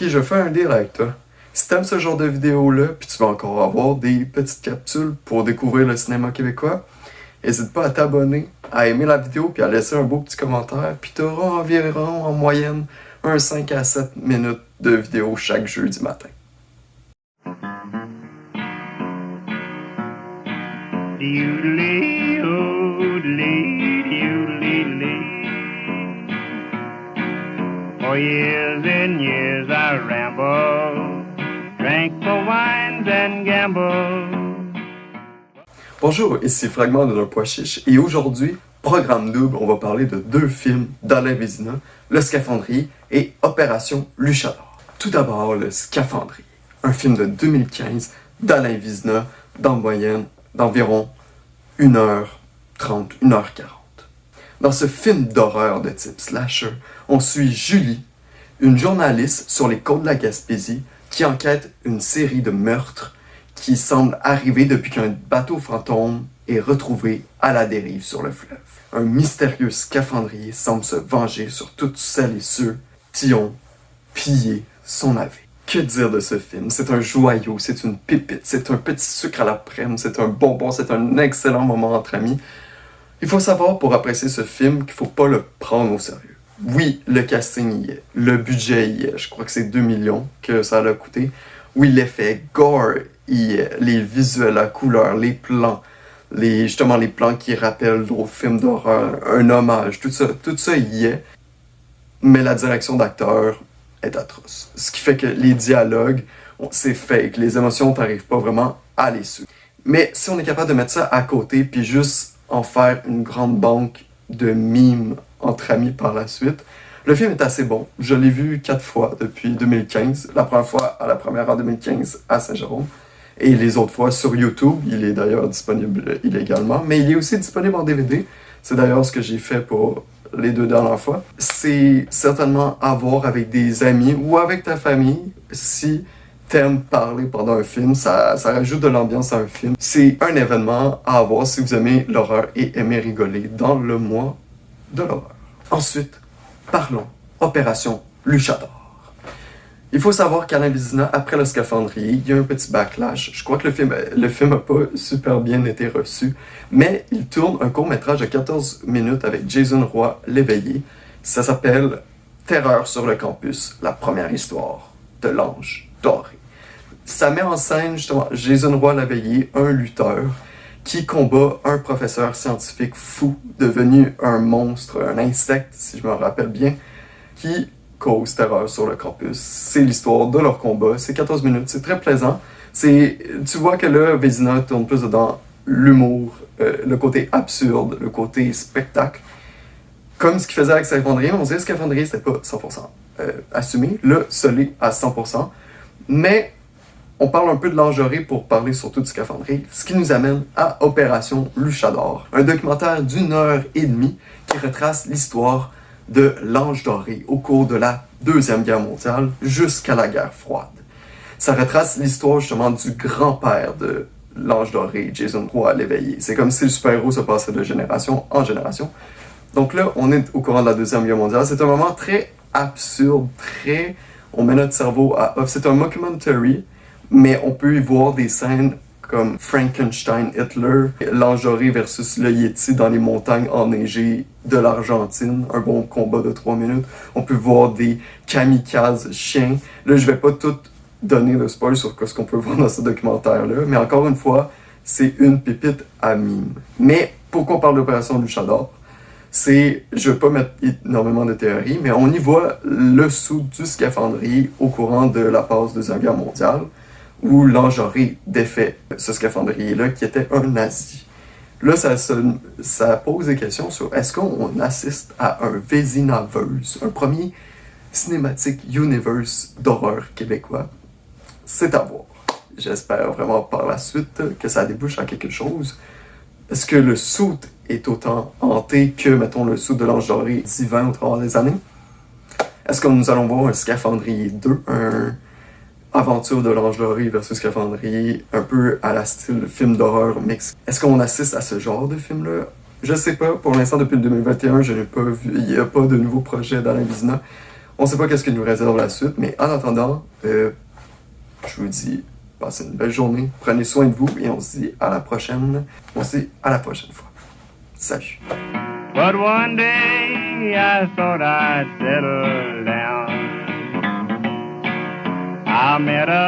Ok, je fais un deal avec toi. Si t'aimes ce genre de vidéo-là, puis tu vas encore avoir des petites capsules pour découvrir le cinéma québécois, n'hésite pas à t'abonner, à aimer la vidéo, puis à laisser un beau petit commentaire, puis tu auras environ, en moyenne, 5 à 7 minutes de vidéo chaque jeudi matin. For years and years I rambled, drank for wines and gambled. Bonjour, ici Fragment de d'un pois chiche, et aujourd'hui, programme double, on va parler de 2 films d'Alain Vézina, Le Scaphandrier et Opération Luchador. Tout d'abord, Le Scaphandrier, un film de 2015 d'Alain Vézina, d'environ 1h30, 1h40. Dans ce film d'horreur de type slasher, on suit Julie, une journaliste sur les côtes de la Gaspésie qui enquête une série de meurtres qui semblent arriver depuis qu'un bateau fantôme est retrouvé à la dérive sur le fleuve. Un mystérieux scaphandrier semble se venger sur toutes celles et ceux qui ont pillé son navire. Que dire de ce film? C'est un joyau, c'est une pépite, c'est un petit sucre à l'après-midi, c'est un bonbon, c'est un excellent moment entre amis. Il faut savoir pour apprécier ce film qu'il ne faut pas le prendre au sérieux. Oui, le casting y est, le budget y est, je crois que c'est 2 millions que ça a coûté. Oui, l'effet gore y est, les visuels, la couleur, les plans, justement les plans qui rappellent d'autres films d'horreur, un hommage, tout ça y est. Mais la direction d'acteur est atroce. Ce qui fait que les dialogues, c'est fake, les émotions, t'arrives pas vraiment à les suivre. Mais si on est capable de mettre ça à côté, puis juste en faire une grande banque de mimes entre amis par la suite. Le film est assez bon. Je l'ai vu 4 fois depuis 2015. La première fois à la première en 2015 à Saint-Jérôme. Et les autres fois sur YouTube. Il est d'ailleurs disponible illégalement. Mais il est aussi disponible en DVD. C'est d'ailleurs ce que j'ai fait pour les 2 dernières fois. C'est certainement à voir avec des amis ou avec ta famille si t'aimes parler pendant un film, ça rajoute de l'ambiance à un film. C'est un événement à avoir si vous aimez l'horreur et aimez rigoler dans le mois de l'horreur. Ensuite, parlons Opération Luchador. Il faut savoir qu'Alain Vézina, après Le Scaphandrier, il y a un petit backlash. Je crois que le film n'a pas super bien été reçu, mais il tourne un court-métrage de 14 minutes avec Jason Roy Léveillé. Ça s'appelle Terreur sur le campus, la première histoire de l'ange doré. Ça met en scène justement Jason Roy Léveillé, un lutteur qui combat un professeur scientifique fou devenu un monstre, un insecte si je me rappelle bien, qui cause terreur sur le campus. C'est l'histoire de leur combat, c'est 14 minutes, c'est très plaisant. Tu vois que là, Vézina tourne plus dans l'humour, le côté absurde, le côté spectacle. Comme ce qu'il faisait avec Scaphandrier, on disait que Scaphandrier c'était pas 100% assumé, là, ça l'est à 100%. Mais on parle un peu de l'ange doré pour parler surtout du Scaphandrier, ce qui nous amène à Opération Luchador, un documentaire d'1h30 qui retrace l'histoire de l'ange doré au cours de la Deuxième Guerre mondiale jusqu'à la guerre froide. Ça retrace l'histoire justement du grand-père de l'ange doré, Jason Roy Léveillé. C'est comme si le super-héros se passait de génération en génération. Donc là, on est au courant de la Deuxième Guerre mondiale. C'est un moment très absurde, on met notre cerveau à off. C'est un mockumentary, mais on peut y voir des scènes comme Frankenstein Hitler, l'ange doré versus le Yeti dans les montagnes enneigées de l'Argentine, un bon combat de 3 minutes. On peut voir des kamikazes chiens. Là, je vais pas tout donner de spoil sur ce qu'on peut voir dans ce documentaire-là, mais encore une fois, c'est une pépite à mime. Mais pourquoi on parle d'Opération Luchador? Je veux pas mettre énormément de théories, mais on y voit le sous du scaphandrier au courant de la passe de la Deuxième Guerre mondiale, où l'ange doré défait ce scaphandrier-là, qui était un nazi. Là, ça pose des questions sur est-ce qu'on assiste à un Vézinaverse, un premier cinématique universe d'horreur québécois? C'est à voir. J'espère vraiment par la suite que ça débouche à quelque chose. Est-ce que le suit est autant hanté que, mettons, le suit de l'ange doré divin au travers des années? Est-ce que nous allons voir un Scaphandrier 2, un aventure de l'ange doré versus Scaphandrier, un peu à la style film d'horreur mix? Est-ce qu'on assiste à ce genre de film-là? Je sais pas. Pour l'instant, depuis le 2021, je n'ai pas vu. Il n'y a pas de nouveau projet d'Alain Vézina. On sait pas qu'est-ce que nous réserve la suite, mais en attendant, je vous dis, passez une belle journée, prenez soin de vous et on se dit à la prochaine. On se dit à la prochaine fois. Salut! But one day I thought I'd settle down. I met a